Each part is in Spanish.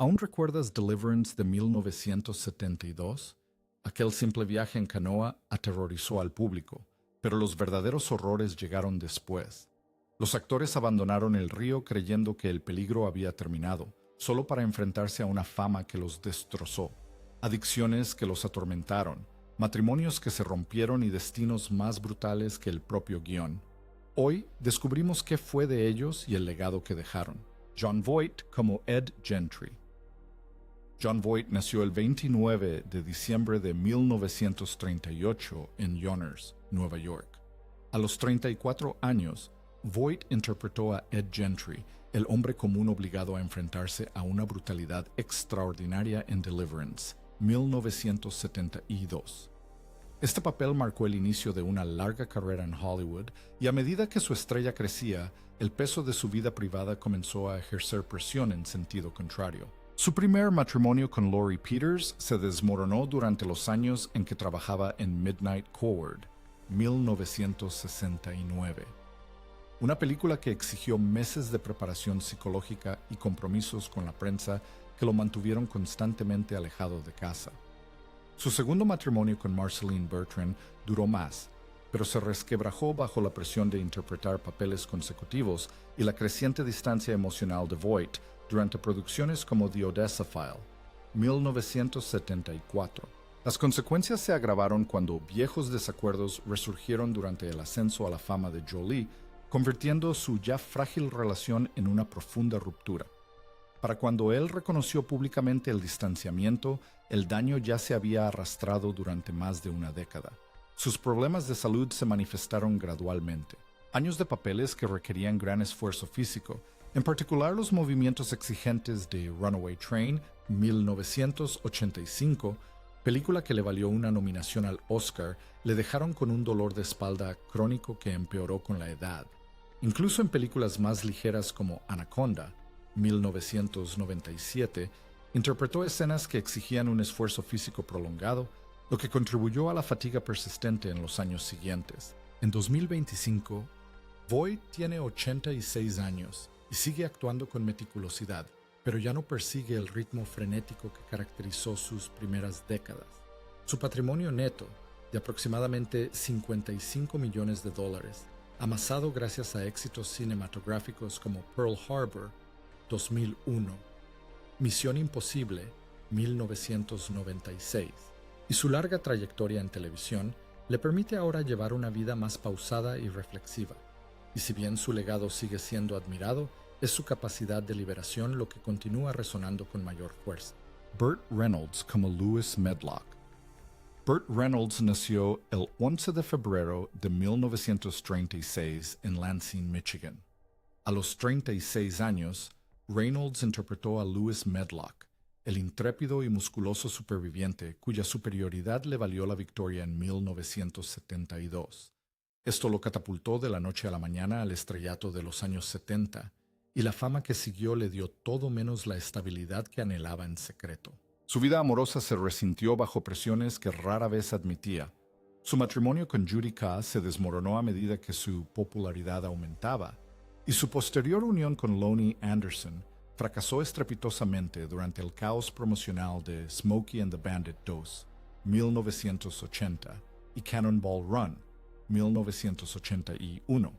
¿Aún recuerdas Deliverance de 1972? Aquel simple viaje en canoa aterrorizó al público, pero los verdaderos horrores llegaron después. Los actores abandonaron el río creyendo que el peligro había terminado, solo para enfrentarse a una fama que los destrozó, adicciones que los atormentaron, matrimonios que se rompieron y destinos más brutales que el propio guión. Hoy descubrimos qué fue de ellos y el legado que dejaron. Jon Voight como Ed Gentry. Jon Voight nació el 29 de diciembre de 1938 en Yonkers, Nueva York. A los 34 años, Voight interpretó a Ed Gentry, el hombre común obligado a enfrentarse a una brutalidad extraordinaria en Deliverance, 1972. Este papel marcó el inicio de una larga carrera en Hollywood y a medida que su estrella crecía, el peso de su vida privada comenzó a ejercer presión en sentido contrario. Su primer matrimonio con Laurie Peters se desmoronó durante los años en que trabajaba en Midnight Coward, 1969. Una película que exigió meses de preparación psicológica y compromisos con la prensa que lo mantuvieron constantemente alejado de casa. Su segundo matrimonio con Marceline Bertrand duró más, pero se resquebrajó bajo la presión de interpretar papeles consecutivos y la creciente distancia emocional de Voight durante producciones como The Odessa File, 1974. Las consecuencias se agravaron cuando viejos desacuerdos resurgieron durante el ascenso a la fama de Jolie, convirtiendo su ya frágil relación en una profunda ruptura. Para cuando él reconoció públicamente el distanciamiento, el daño ya se había arrastrado durante más de una década. Sus problemas de salud se manifestaron gradualmente. Años de papeles que requerían gran esfuerzo físico, en particular los movimientos exigentes de Runaway Train, 1985, película que le valió una nominación al Oscar, le dejaron con un dolor de espalda crónico que empeoró con la edad. Incluso en películas más ligeras como Anaconda, 1997, interpretó escenas que exigían un esfuerzo físico prolongado, lo que contribuyó a la fatiga persistente en los años siguientes. En 2025, Voight tiene 86 años y sigue actuando con meticulosidad, pero ya no persigue el ritmo frenético que caracterizó sus primeras décadas. Su patrimonio neto, de aproximadamente $55 millones, amasado gracias a éxitos cinematográficos como Pearl Harbor, 2001, Misión Imposible, 1996, y su larga trayectoria en televisión le permite ahora llevar una vida más pausada y reflexiva. Y si bien su legado sigue siendo admirado, es su capacidad de liberación lo que continúa resonando con mayor fuerza. Burt Reynolds como Lewis Medlock. Burt Reynolds nació el 11 de febrero de 1936 en Lansing, Michigan. A los 36 años, Reynolds interpretó a Lewis Medlock, el intrépido y musculoso superviviente cuya superioridad le valió la victoria en 1972. Esto lo catapultó de la noche a la mañana al estrellato de los años 70, y la fama que siguió le dio todo menos la estabilidad que anhelaba en secreto. Su vida amorosa se resintió bajo presiones que rara vez admitía. Su matrimonio con Judy Kaas se desmoronó a medida que su popularidad aumentaba, y su posterior unión con Lonnie Anderson fracasó estrepitosamente durante el caos promocional de Smokey and the Bandit 2, 1980, y Cannonball Run, 1981,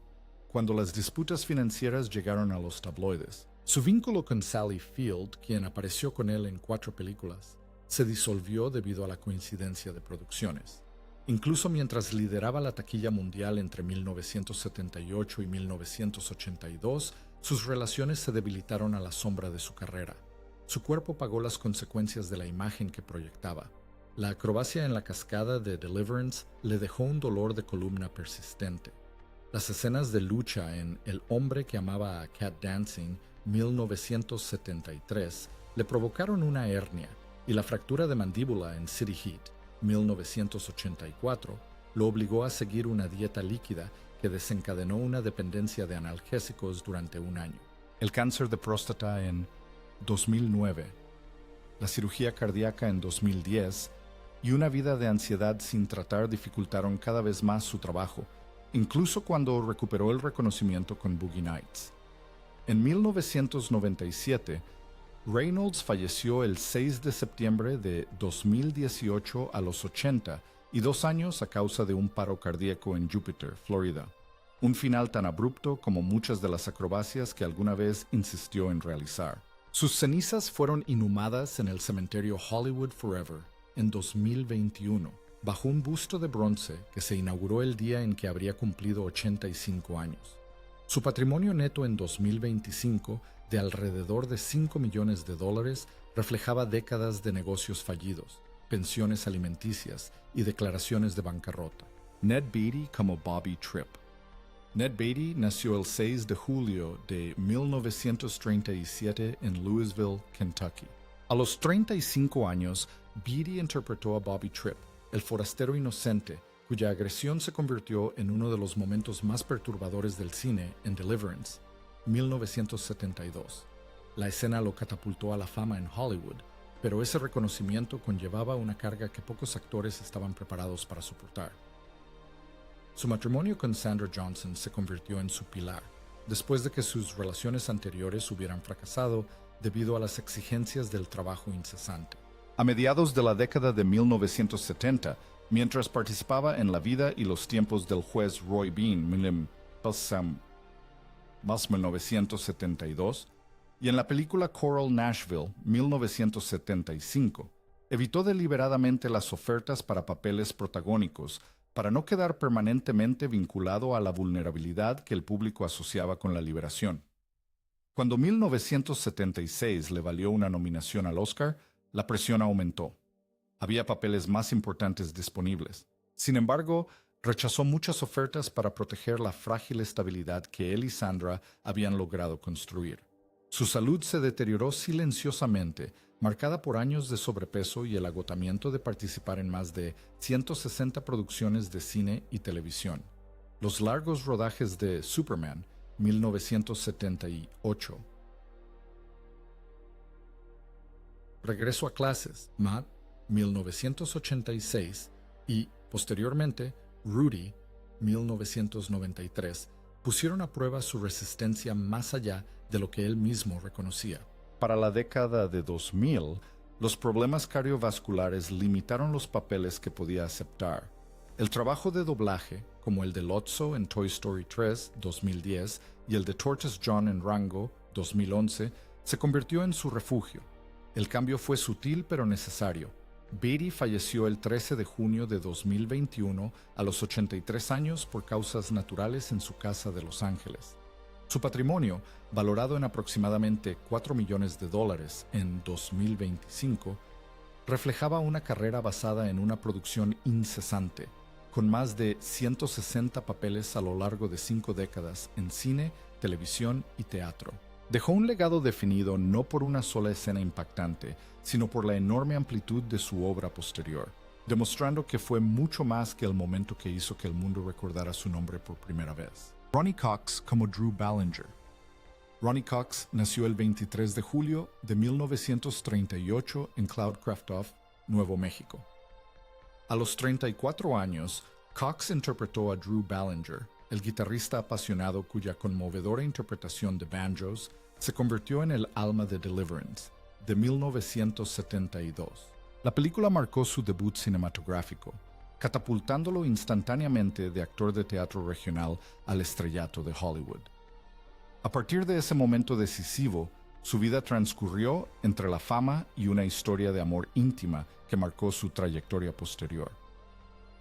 cuando las disputas financieras llegaron a los tabloides. Su vínculo con Sally Field, quien apareció con él en 4 películas, se disolvió debido a la coincidencia de producciones. Incluso mientras lideraba la taquilla mundial entre 1978 y 1982, sus relaciones se debilitaron a la sombra de su carrera. Su cuerpo pagó las consecuencias de la imagen que proyectaba. La acrobacia en la cascada de Deliverance le dejó un dolor de columna persistente. Las escenas de lucha en El hombre que amaba a Cat Dancing, 1973, le provocaron una hernia, y la fractura de mandíbula en City Heat, 1984, lo obligó a seguir una dieta líquida que desencadenó una dependencia de analgésicos durante un año. El cáncer de próstata en 2009, la cirugía cardíaca en 2010 y una vida de ansiedad sin tratar dificultaron cada vez más su trabajo, incluso cuando recuperó el reconocimiento con Boogie Nights. En 1997, Reynolds falleció el 6 de septiembre de 2018 a los 80 y 2 años a causa de un paro cardíaco en Jupiter, Florida. Un final tan abrupto como muchas de las acrobacias que alguna vez insistió en realizar. Sus cenizas fueron inhumadas en el cementerio Hollywood Forever en 2021, bajo un busto de bronce que se inauguró el día en que habría cumplido 85 años. Su patrimonio neto en 2025, de alrededor de $5 millones, reflejaba décadas de negocios fallidos, pensiones alimenticias y declaraciones de bancarrota. Ned Beatty como Bobby Tripp. Ned Beatty nació el 6 de julio de 1937 en Louisville, Kentucky. A los 35 años, Beatty interpretó a Bobby Tripp, el forastero inocente, cuya agresión se convirtió en uno de los momentos más perturbadores del cine en Deliverance, 1972. La escena lo catapultó a la fama en Hollywood, pero ese reconocimiento conllevaba una carga que pocos actores estaban preparados para soportar. Su matrimonio con Sandra Johnson se convirtió en su pilar, después de que sus relaciones anteriores hubieran fracasado debido a las exigencias del trabajo incesante. A mediados de la década de 1970, mientras participaba en La vida y los tiempos del juez Roy Bean, 1972, y en la película Coral Nashville, 1975, evitó deliberadamente las ofertas para papeles protagónicos para no quedar permanentemente vinculado a la vulnerabilidad que el público asociaba con la liberación. Cuando 1976 le valió una nominación al Oscar, la presión aumentó. Había papeles más importantes disponibles. Sin embargo, rechazó muchas ofertas para proteger la frágil estabilidad que él y Sandra habían logrado construir. Su salud se deterioró silenciosamente, marcada por años de sobrepeso y el agotamiento de participar en más de 160 producciones de cine y televisión. Los largos rodajes de Superman, 1978. Regreso a clases, Matt, 1986, y, posteriormente, Rudy, 1993, pusieron a prueba su resistencia más allá de lo que él mismo reconocía. Para la década de 2000, los problemas cardiovasculares limitaron los papeles que podía aceptar. El trabajo de doblaje, como el de Lotso en Toy Story 3, 2010, y el de Tortoise John en Rango, 2011, se convirtió en su refugio. El cambio fue sutil pero necesario. Beatty falleció el 13 de junio de 2021 a los 83 años por causas naturales en su casa de Los Ángeles. Su patrimonio, valorado en aproximadamente $4 millones en 2025, reflejaba una carrera basada en una producción incesante, con más de 160 papeles a lo largo de 5 décadas en cine, televisión y teatro. Dejó un legado definido no por una sola escena impactante, sino por la enorme amplitud de su obra posterior, demostrando que fue mucho más que el momento que hizo que el mundo recordara su nombre por primera vez. Ronny Cox como Drew Ballinger. Ronny Cox nació el 23 de julio de 1938 en Cloudcraft, Nuevo México. A los 34 años, Cox interpretó a Drew Ballinger, el guitarrista apasionado cuya conmovedora interpretación de banjos se convirtió en el alma de Deliverance, de 1972. La película marcó su debut cinematográfico, catapultándolo instantáneamente de actor de teatro regional al estrellato de Hollywood. A partir de ese momento decisivo, su vida transcurrió entre la fama y una historia de amor íntima que marcó su trayectoria posterior.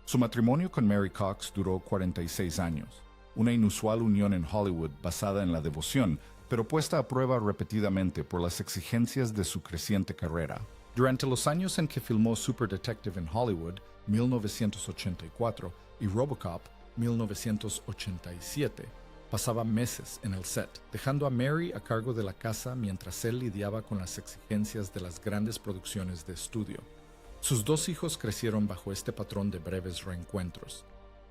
Su matrimonio con Mary Cox duró 46 años, una inusual unión en Hollywood basada en la devoción, pero puesta a prueba repetidamente por las exigencias de su creciente carrera. Durante los años en que filmó Super Detective en Hollywood, 1984, y RoboCop, 1987, pasaba meses en el set, dejando a Mary a cargo de la casa mientras él lidiaba con las exigencias de las grandes producciones de estudio. Sus 2 hijos crecieron bajo este patrón de breves reencuentros.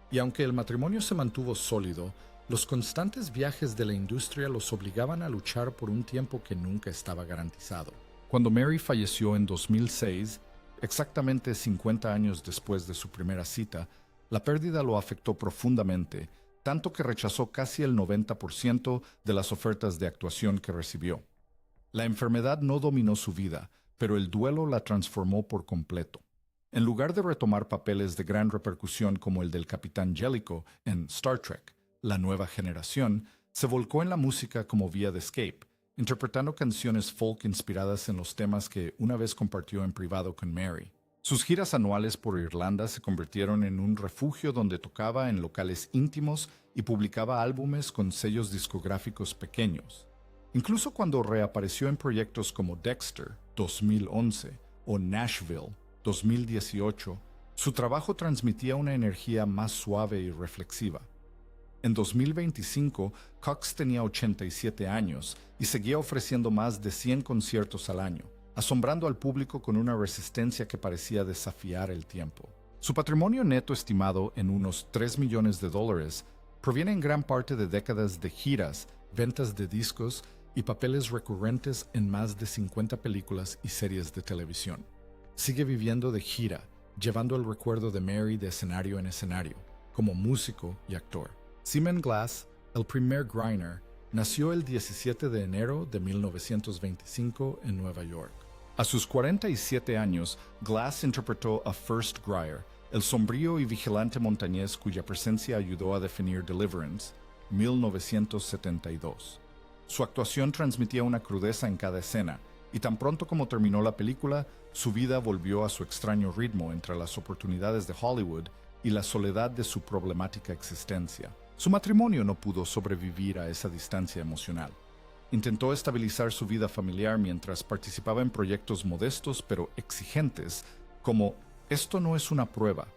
Y aunque el matrimonio se mantuvo sólido, los constantes viajes de la industria los obligaban a luchar por un tiempo que nunca estaba garantizado. Cuando Mary falleció en 2006, exactamente 50 años después de su primera cita, la pérdida lo afectó profundamente, tanto que rechazó casi el 90% de las ofertas de actuación que recibió. La enfermedad no dominó su vida, pero el duelo la transformó por completo. En lugar de retomar papeles de gran repercusión como el del Capitán Jellicoe en Star Trek, La Nueva Generación, se volcó en la música como vía de escape, interpretando canciones folk inspiradas en los temas que una vez compartió en privado con Mary. Sus giras anuales por Irlanda se convirtieron en un refugio donde tocaba en locales íntimos y publicaba álbumes con sellos discográficos pequeños. Incluso cuando reapareció en proyectos como Dexter, 2011, o Nashville, 2018, su trabajo transmitía una energía más suave y reflexiva. En 2025, Cox tenía 87 años y seguía ofreciendo más de 100 conciertos al año, asombrando al público con una resistencia que parecía desafiar el tiempo. Su patrimonio neto estimado en unos $3 millones proviene en gran parte de décadas de giras, ventas de discos y papeles recurrentes en más de 50 películas y series de televisión. Sigue viviendo de gira, llevando el recuerdo de Mary de escenario en escenario, como músico y actor. Seaman Glass, el primer Griner, nació el 17 de enero de 1925 en Nueva York. A sus 47 años, Glass interpretó a First Grier, el sombrío y vigilante montañés cuya presencia ayudó a definir Deliverance, 1972. Su actuación transmitía una crudeza en cada escena, y tan pronto como terminó la película, su vida volvió a su extraño ritmo entre las oportunidades de Hollywood y la soledad de su problemática existencia. Su matrimonio no pudo sobrevivir a esa distancia emocional. Intentó estabilizar su vida familiar mientras participaba en proyectos modestos pero exigentes, como Esto no es una prueba,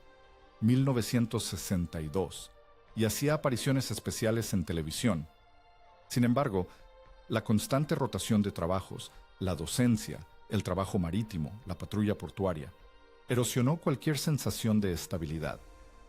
1962, y hacía apariciones especiales en televisión. Sin embargo, la constante rotación de trabajos, la docencia, el trabajo marítimo, la patrulla portuaria, erosionó cualquier sensación de estabilidad.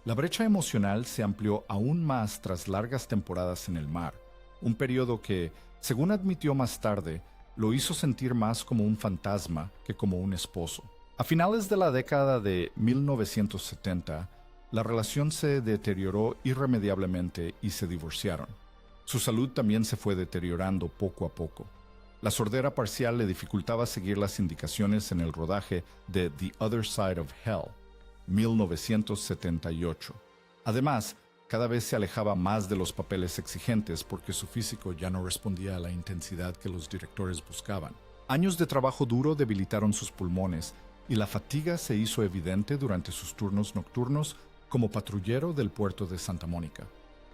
La brecha emocional se amplió aún más tras largas temporadas en el mar, un periodo que, según admitió más tarde, lo hizo sentir más como un fantasma que como un esposo. A finales de la década de 1970, la relación se deterioró irremediablemente y se divorciaron. Su salud también se fue deteriorando poco a poco. La sordera parcial le dificultaba seguir las indicaciones en el rodaje de The Other Side of Hell, 1978. Además, cada vez se alejaba más de los papeles exigentes porque su físico ya no respondía a la intensidad que los directores buscaban. Años de trabajo duro debilitaron sus pulmones y la fatiga se hizo evidente durante sus turnos nocturnos como patrullero del puerto de Santa Mónica.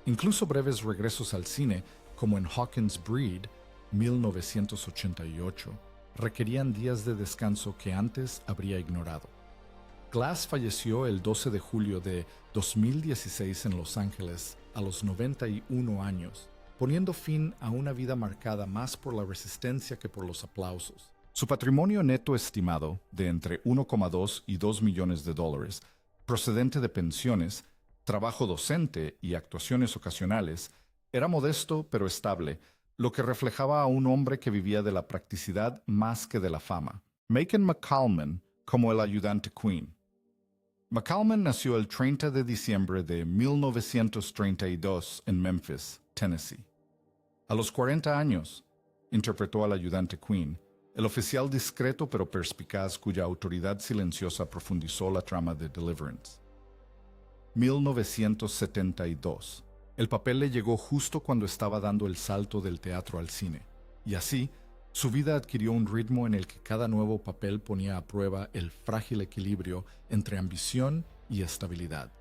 Incluso breves regresos al cine, como en Hawkins Breed, 1988, requerían días de descanso que antes habría ignorado. Glass falleció el 12 de julio de 2016 en Los Ángeles, a los 91 años, poniendo fin a una vida marcada más por la resistencia que por los aplausos. Su patrimonio neto estimado, de entre 1,2 y 2 millones de dólares, procedente de pensiones, trabajo docente y actuaciones ocasionales, era modesto pero estable, lo que reflejaba a un hombre que vivía de la practicidad más que de la fama. Macon McCallman como el ayudante Queen. McCallman nació el 30 de diciembre de 1932 en Memphis, Tennessee. A los 40 años, interpretó al ayudante Queen, el oficial discreto pero perspicaz cuya autoridad silenciosa profundizó la trama de Deliverance. 1972. El papel le llegó justo cuando estaba dando el salto del teatro al cine, y así, su vida adquirió un ritmo en el que cada nuevo papel ponía a prueba el frágil equilibrio entre ambición y estabilidad.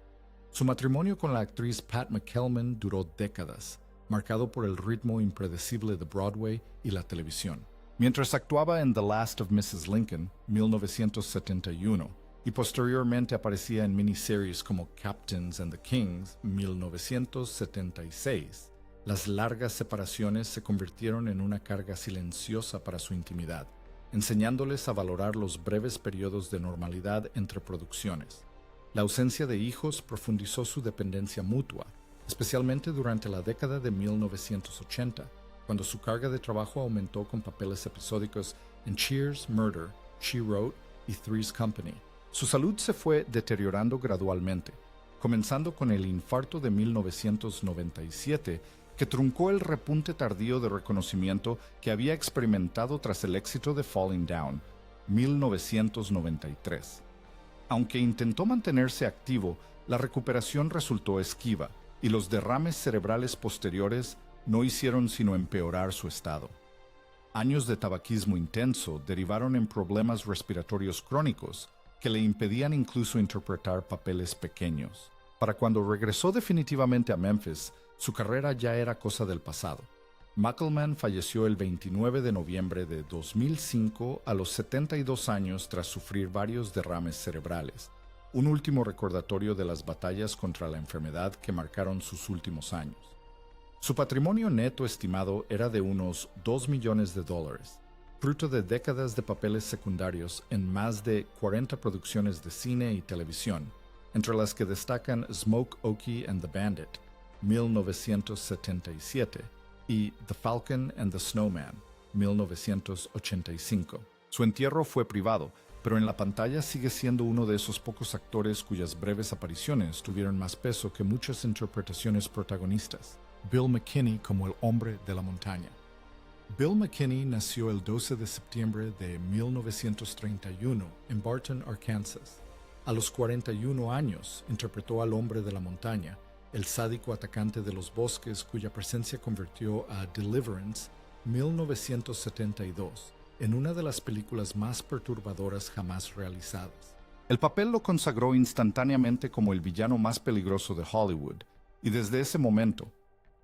Su matrimonio con la actriz Pat McCallman duró décadas, marcado por el ritmo impredecible de Broadway y la televisión. Mientras actuaba en The Last of Mrs. Lincoln, 1971, y posteriormente aparecía en miniseries como Captains and the Kings, 1976, las largas separaciones se convirtieron en una carga silenciosa para su intimidad, enseñándoles a valorar los breves periodos de normalidad entre producciones. La ausencia de hijos profundizó su dependencia mutua, especialmente durante la década de 1980, cuando su carga de trabajo aumentó con papeles episódicos en Cheers, Murder, She Wrote y Three's Company. Su salud se fue deteriorando gradualmente, comenzando con el infarto de 1997, que truncó el repunte tardío de reconocimiento que había experimentado tras el éxito de Falling Down, 1993. Aunque intentó mantenerse activo, la recuperación resultó esquiva y los derrames cerebrales posteriores no hicieron sino empeorar su estado. Años de tabaquismo intenso derivaron en problemas respiratorios crónicos que le impedían incluso interpretar papeles pequeños. Para cuando regresó definitivamente a Memphis, su carrera ya era cosa del pasado. Muckelman falleció el 29 de noviembre de 2005 a los 72 años tras sufrir varios derrames cerebrales, un último recordatorio de las batallas contra la enfermedad que marcaron sus últimos años. Su patrimonio neto estimado era de unos $2 millones, fruto de décadas de papeles secundarios en más de 40 producciones de cine y televisión, entre las que destacan Smoke Okie and the Bandit, 1977, y The Falcon and the Snowman, 1985. Su entierro fue privado, pero en la pantalla sigue siendo uno de esos pocos actores cuyas breves apariciones tuvieron más peso que muchas interpretaciones protagonistas. Bill McKinney como el hombre de la montaña. Bill McKinney nació el 12 de septiembre de 1931 en Barton, Arkansas. A los 41 años interpretó al hombre de la montaña, el sádico atacante de los bosques cuya presencia convirtió a Deliverance, 1972, en una de las películas más perturbadoras jamás realizadas. El papel lo consagró instantáneamente como el villano más peligroso de Hollywood, y desde ese momento,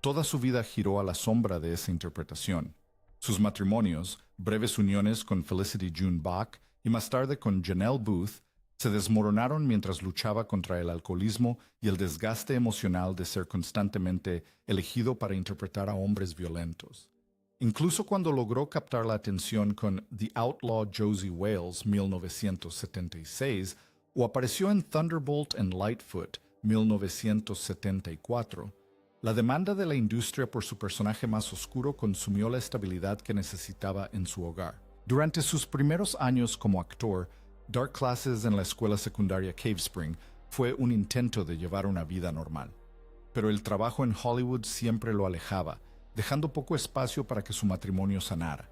toda su vida giró a la sombra de esa interpretación. Sus matrimonios, breves uniones con Felicity June Bach y más tarde con Janelle Booth, se desmoronaron mientras luchaba contra el alcoholismo y el desgaste emocional de ser constantemente elegido para interpretar a hombres violentos. Incluso cuando logró captar la atención con The Outlaw Josie Wales, 1976, o apareció en Thunderbolt and Lightfoot, 1974, la demanda de la industria por su personaje más oscuro consumió la estabilidad que necesitaba en su hogar. Durante sus primeros años como actor, Dark Classes en la escuela secundaria Cave Spring fue un intento de llevar una vida normal. Pero el trabajo en Hollywood siempre lo alejaba, dejando poco espacio para que su matrimonio sanara.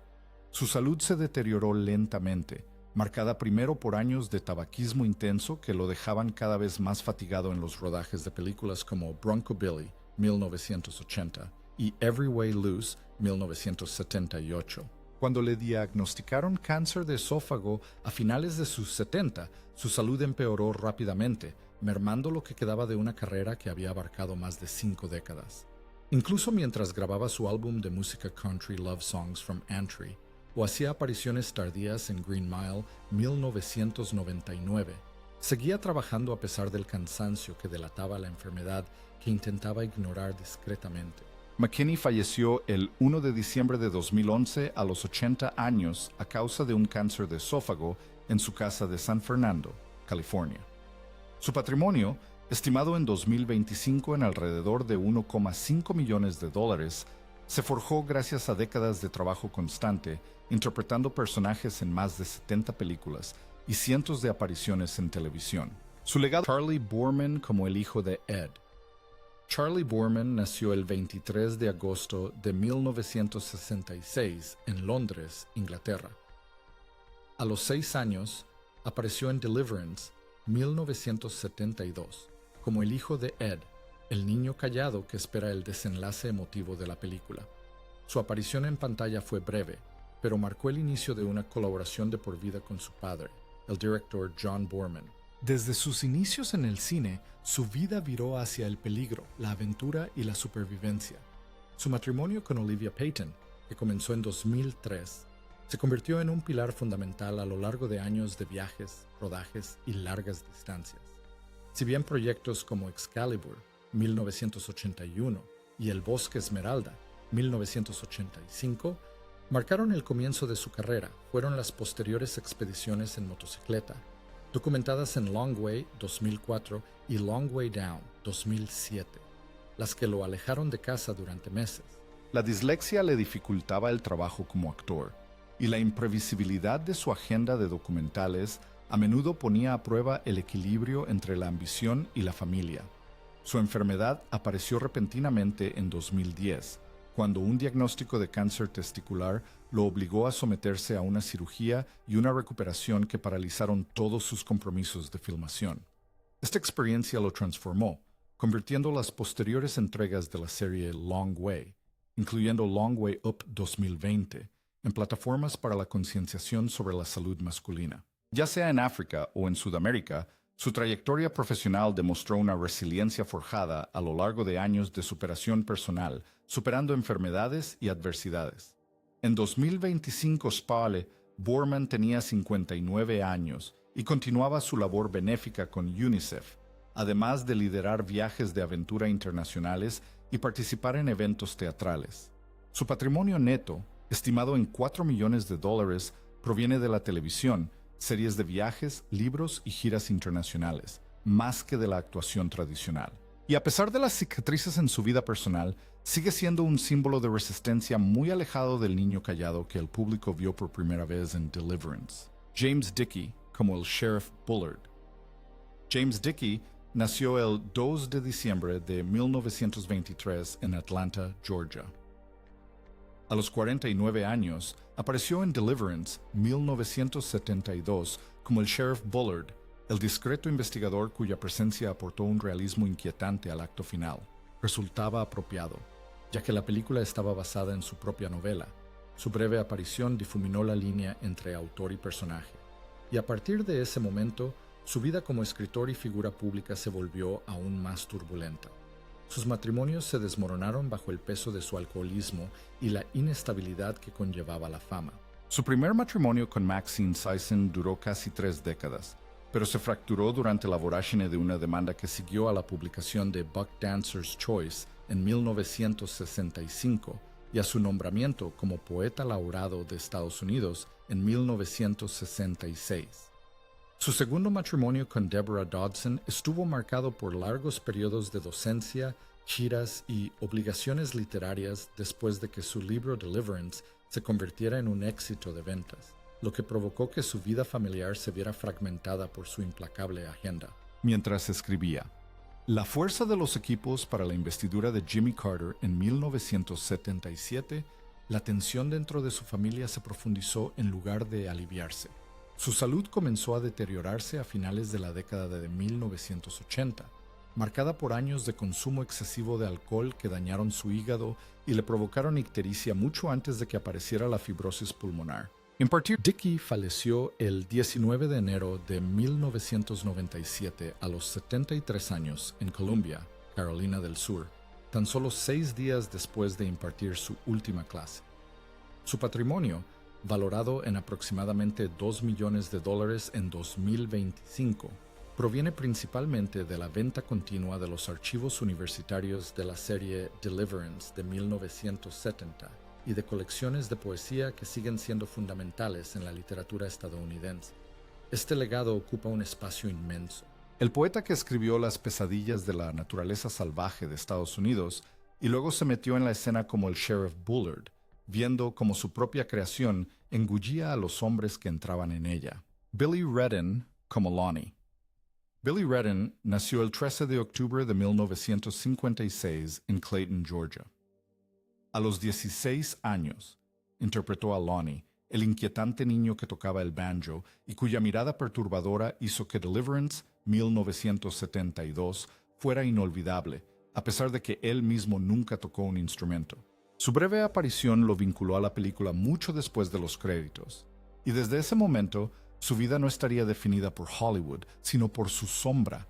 Su salud se deterioró lentamente, marcada primero por años de tabaquismo intenso que lo dejaban cada vez más fatigado en los rodajes de películas como Bronco Billy, 1980, y Every Way Loose, 1978. Cuando le diagnosticaron cáncer de esófago a finales de sus 70, su salud empeoró rápidamente, mermando lo que quedaba de una carrera que había abarcado más de 5 décadas. Incluso mientras grababa su álbum de música country Love Songs from Antry, o hacía apariciones tardías en Green Mile, 1999, seguía trabajando a pesar del cansancio que delataba la enfermedad que intentaba ignorar discretamente. McKinney falleció el 1 de diciembre de 2011 a los 80 años a causa de un cáncer de esófago en su casa de San Fernando, California. Su patrimonio, estimado en 2025 en alrededor de $1,5 millones, se forjó gracias a décadas de trabajo constante, interpretando personajes en más de 70 películas y cientos de apariciones en televisión. Su legado: Charlie Boorman como el hijo de Ed. Charlie Boorman nació el 23 de agosto de 1966 en Londres, Inglaterra. A los 6 años, apareció en Deliverance, 1972, como el hijo de Ed, el niño callado que espera el desenlace emotivo de la película. Su aparición en pantalla fue breve, pero marcó el inicio de una colaboración de por vida con su padre, el director John Boorman. Desde sus inicios en el cine, su vida viró hacia el peligro, la aventura y la supervivencia. Su matrimonio con Olivia Payton, que comenzó en 2003, se convirtió en un pilar fundamental a lo largo de años de viajes, rodajes y largas distancias. Si bien proyectos como Excalibur, 1981, y El Bosque Esmeralda, 1985, marcaron el comienzo de su carrera, fueron las posteriores expediciones en motocicleta, documentadas en Long Way, 2004, y Long Way Down, 2007, las que lo alejaron de casa durante meses. La dislexia le dificultaba el trabajo como actor, y la imprevisibilidad de su agenda de documentales a menudo ponía a prueba el equilibrio entre la ambición y la familia. Su enfermedad apareció repentinamente en 2010, cuando un diagnóstico de cáncer testicular lo obligó a someterse a una cirugía y una recuperación que paralizaron todos sus compromisos de filmación. Esta experiencia lo transformó, convirtiendo las posteriores entregas de la serie Long Way, incluyendo Long Way Up 2020, en plataformas para la concienciación sobre la salud masculina. Ya sea en África o en Sudamérica, su trayectoria profesional demostró una resiliencia forjada a lo largo de años de superación personal, superando enfermedades y adversidades. En 2025 Spale, Boorman tenía 59 años y continuaba su labor benéfica con UNICEF, además de liderar viajes de aventura internacionales y participar en eventos teatrales. Su patrimonio neto, estimado en $4 millones, proviene de la televisión, series de viajes, libros y giras internacionales, más que de la actuación tradicional. Y a pesar de las cicatrices en su vida personal, sigue siendo un símbolo de resistencia muy alejado del niño callado que el público vio por primera vez en Deliverance. James Dickey, como el Sheriff Bullard. James Dickey nació el 2 de diciembre de 1923 en Atlanta, Georgia. A los 49 años, apareció en Deliverance 1972 como el Sheriff Bullard, el discreto investigador cuya presencia aportó un realismo inquietante al acto final. Resultaba apropiado, ya que la película estaba basada en su propia novela. Su breve aparición difuminó la línea entre autor y personaje, y a partir de ese momento, su vida como escritor y figura pública se volvió aún más turbulenta. Sus matrimonios se desmoronaron bajo el peso de su alcoholismo y la inestabilidad que conllevaba la fama. Su primer matrimonio con Maxine Sisson duró casi 3 décadas, pero se fracturó durante la vorágine de una demanda que siguió a la publicación de Buck Dancer's Choice en 1965 y a su nombramiento como poeta laureado de Estados Unidos en 1966. Su segundo matrimonio con Deborah Dodson estuvo marcado por largos periodos de docencia, giras y obligaciones literarias después de que su libro Deliverance se convirtiera en un éxito de ventas, lo que provocó que su vida familiar se viera fragmentada por su implacable agenda. Mientras escribía, la fuerza de los equipos para la investidura de Jimmy Carter en 1977, la tensión dentro de su familia se profundizó en lugar de aliviarse. Su salud comenzó a deteriorarse a finales de la década de 1980, marcada por años de consumo excesivo de alcohol que dañaron su hígado y le provocaron ictericia mucho antes de que apareciera la fibrosis pulmonar. Dickey falleció el 19 de enero de 1997 a los 73 años en Columbia, Carolina del Sur, tan solo 6 días después de impartir su última clase. Su patrimonio, valorado en aproximadamente $2 millones en 2025, proviene principalmente de la venta continua de los archivos universitarios de la serie Deliverance de 1970 y de colecciones de poesía que siguen siendo fundamentales en la literatura estadounidense. Este legado ocupa un espacio inmenso. El poeta que escribió Las pesadillas de la naturaleza salvaje de Estados Unidos y luego se metió en la escena como el Sheriff Bullard, viendo como su propia creación engullía a los hombres que entraban en ella. Billy Redden como Lonnie. Billy Redden nació el 13 de octubre de 1956 en Clayton, Georgia. A los 16 años, interpretó a Lonnie, el inquietante niño que tocaba el banjo y cuya mirada perturbadora hizo que Deliverance 1972 fuera inolvidable, a pesar de que él mismo nunca tocó un instrumento. Su breve aparición lo vinculó a la película mucho después de los créditos, y desde ese momento su vida no estaría definida por Hollywood, sino por su sombra.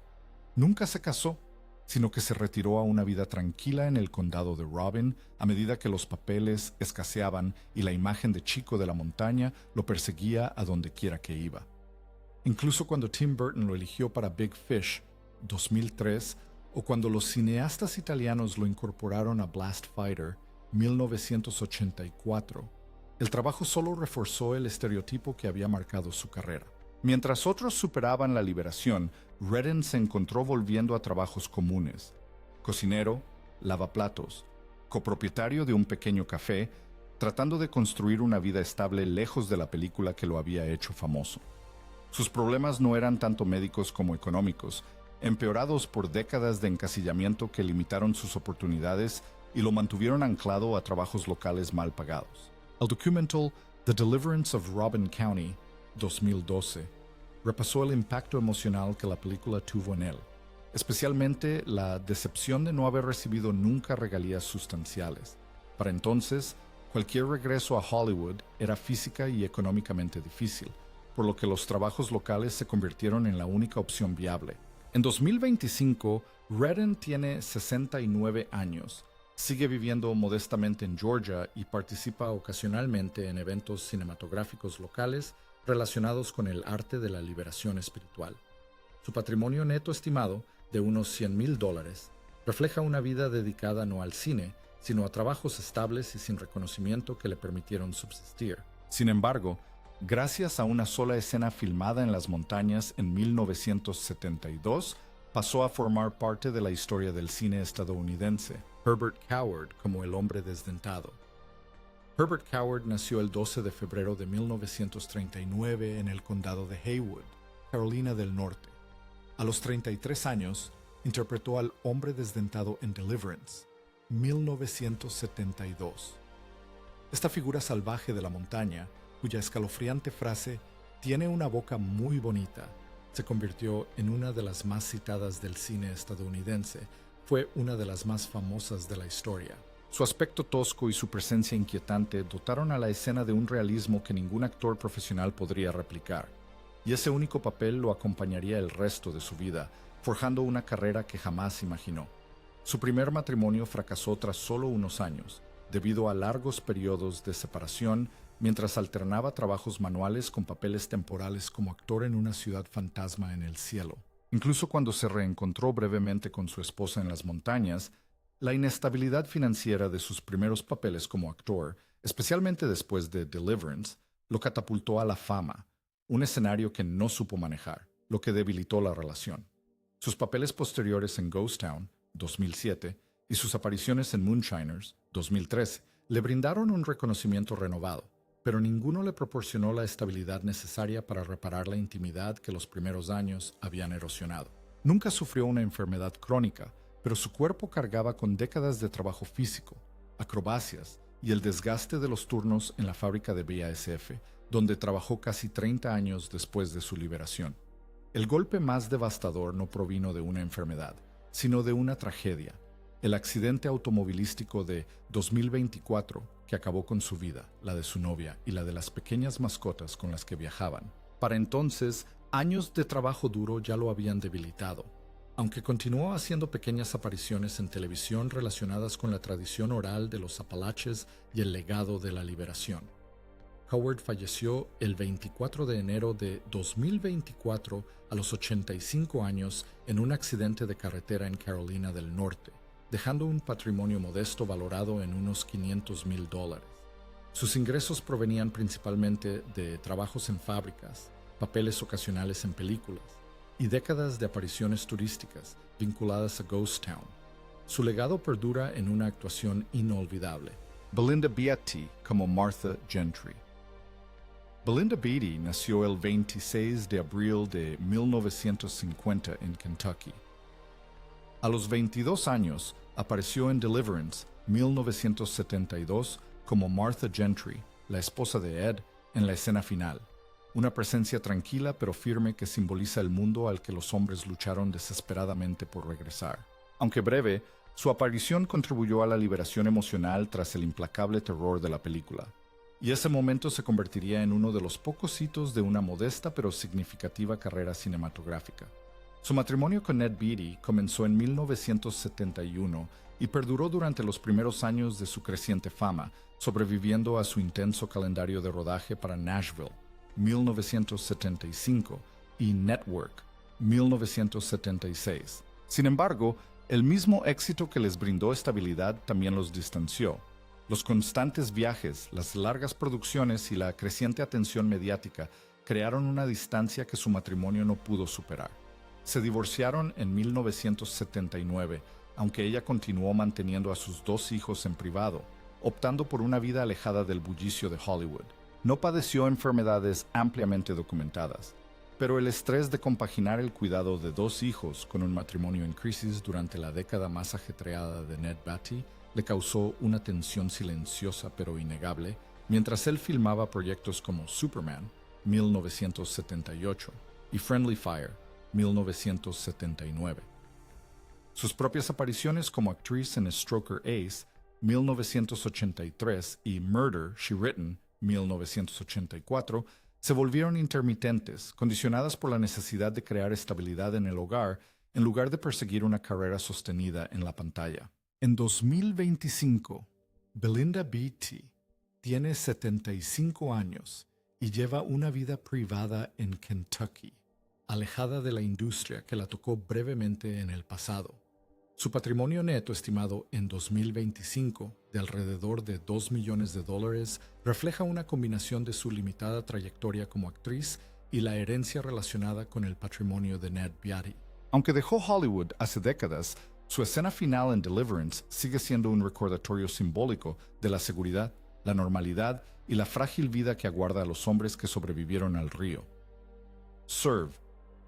Nunca se casó, sino que se retiró a una vida tranquila en el condado de Robin a medida que los papeles escaseaban y la imagen de chico de la montaña lo perseguía a donde quiera que iba. Incluso cuando Tim Burton lo eligió para Big Fish, 2003, o cuando los cineastas italianos lo incorporaron a Blast Fighter, 1984, el trabajo solo reforzó el estereotipo que había marcado su carrera. Mientras otros superaban la liberación, Redden se encontró volviendo a trabajos comunes: cocinero, lavaplatos, copropietario de un pequeño café, tratando de construir una vida estable lejos de la película que lo había hecho famoso. Sus problemas no eran tanto médicos como económicos, empeorados por décadas de encasillamiento que limitaron sus oportunidades y lo mantuvieron anclado a trabajos locales mal pagados. El documental The Deliverance of Robin County, 2012, repasó el impacto emocional que la película tuvo en él, especialmente la decepción de no haber recibido nunca regalías sustanciales. Para entonces, cualquier regreso a Hollywood era física y económicamente difícil, por lo que los trabajos locales se convirtieron en la única opción viable. En 2025, Redden tiene 69 años, sigue viviendo modestamente en Georgia y participa ocasionalmente en eventos cinematográficos locales relacionados con el arte de la liberación espiritual. Su patrimonio neto estimado, de unos $100,000, refleja una vida dedicada no al cine, sino a trabajos estables y sin reconocimiento que le permitieron subsistir. Sin embargo, gracias a una sola escena filmada en las montañas en 1972, pasó a formar parte de la historia del cine estadounidense. Herbert Coward como el hombre desdentado. Herbert Coward nació el 12 de febrero de 1939 en el condado de Haywood, Carolina del Norte. A los 33 años, interpretó al hombre desdentado en Deliverance, 1972. Esta figura salvaje de la montaña, cuya escalofriante frase «tiene una boca muy bonita», se convirtió en una de las más citadas del cine estadounidense. Fue una de las más famosas de la historia. Su aspecto tosco y su presencia inquietante dotaron a la escena de un realismo que ningún actor profesional podría replicar, y ese único papel lo acompañaría el resto de su vida, forjando una carrera que jamás imaginó. Su primer matrimonio fracasó tras solo unos años, debido a largos periodos de separación, mientras alternaba trabajos manuales con papeles temporales como actor en una ciudad fantasma en el cielo. Incluso cuando se reencontró brevemente con su esposa en las montañas, la inestabilidad financiera de sus primeros papeles como actor, especialmente después de Deliverance, lo catapultó a la fama, un escenario que no supo manejar, lo que debilitó la relación. Sus papeles posteriores en Ghost Town, 2007, y sus apariciones en Moonshiners, 2013, le brindaron un reconocimiento renovado, pero ninguno le proporcionó la estabilidad necesaria para reparar la intimidad que los primeros años habían erosionado. Nunca sufrió una enfermedad crónica, pero su cuerpo cargaba con décadas de trabajo físico, acrobacias y el desgaste de los turnos en la fábrica de BASF, donde trabajó casi 30 años después de su liberación. El golpe más devastador no provino de una enfermedad, sino de una tragedia, el accidente automovilístico de 2024 que acabó con su vida, la de su novia y la de las pequeñas mascotas con las que viajaban. Para entonces, años de trabajo duro ya lo habían debilitado, aunque continuó haciendo pequeñas apariciones en televisión relacionadas con la tradición oral de los Apalaches y el legado de la liberación. Howard falleció el 24 de enero de 2024 a los 85 años en un accidente de carretera en Carolina del Norte, dejando un patrimonio modesto valorado en unos $500,000. Sus ingresos provenían principalmente de trabajos en fábricas, papeles ocasionales en películas y décadas de apariciones turísticas vinculadas a Ghost Town. Su legado perdura en una actuación inolvidable. Belinda Beatty como Martha Gentry. Belinda Beatty nació el 26 de abril de 1950 en Kentucky. A los 22 años, apareció en Deliverance, 1972, como Martha Gentry, la esposa de Ed, en la escena final. Una presencia tranquila pero firme que simboliza el mundo al que los hombres lucharon desesperadamente por regresar. Aunque breve, su aparición contribuyó a la liberación emocional tras el implacable terror de la película. Y ese momento se convertiría en uno de los pocos hitos de una modesta pero significativa carrera cinematográfica. Su matrimonio con Ned Beatty comenzó en 1971 y perduró durante los primeros años de su creciente fama, sobreviviendo a su intenso calendario de rodaje para Nashville, 1975, y Network, 1976. Sin embargo, el mismo éxito que les brindó estabilidad también los distanció. Los constantes viajes, las largas producciones y la creciente atención mediática crearon una distancia que su matrimonio no pudo superar. Se divorciaron en 1979, aunque ella continuó manteniendo a sus 2 hijos en privado, optando por una vida alejada del bullicio de Hollywood. No padeció enfermedades ampliamente documentadas, pero el estrés de compaginar el cuidado de 2 hijos con un matrimonio en crisis durante la década más ajetreada de Ned Beatty le causó una tensión silenciosa pero innegable mientras él filmaba proyectos como Superman, 1978, y Friendly Fire, 1979. Sus propias apariciones como actriz en Stroker Ace, 1983, y Murder, She Written, 1984, se volvieron intermitentes, condicionadas por la necesidad de crear estabilidad en el hogar en lugar de perseguir una carrera sostenida en la pantalla. En 2025, Belinda Beatty tiene 75 años y lleva una vida privada en Kentucky, alejada de la industria que la tocó brevemente en el pasado. Su patrimonio neto estimado en 2025 de alrededor de $2 millones refleja una combinación de su limitada trayectoria como actriz y la herencia relacionada con el patrimonio de Ned Beatty. Aunque dejó Hollywood hace décadas, su escena final en Deliverance sigue siendo un recordatorio simbólico de la seguridad, la normalidad y la frágil vida que aguarda a los hombres que sobrevivieron al río. Serve.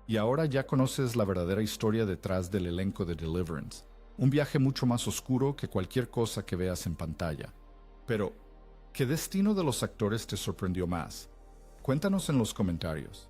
Y ahora ya conoces la verdadera historia detrás del elenco de Deliverance. Un viaje mucho más oscuro que cualquier cosa que veas en pantalla. Pero, ¿qué destino de los actores te sorprendió más? Cuéntanos en los comentarios.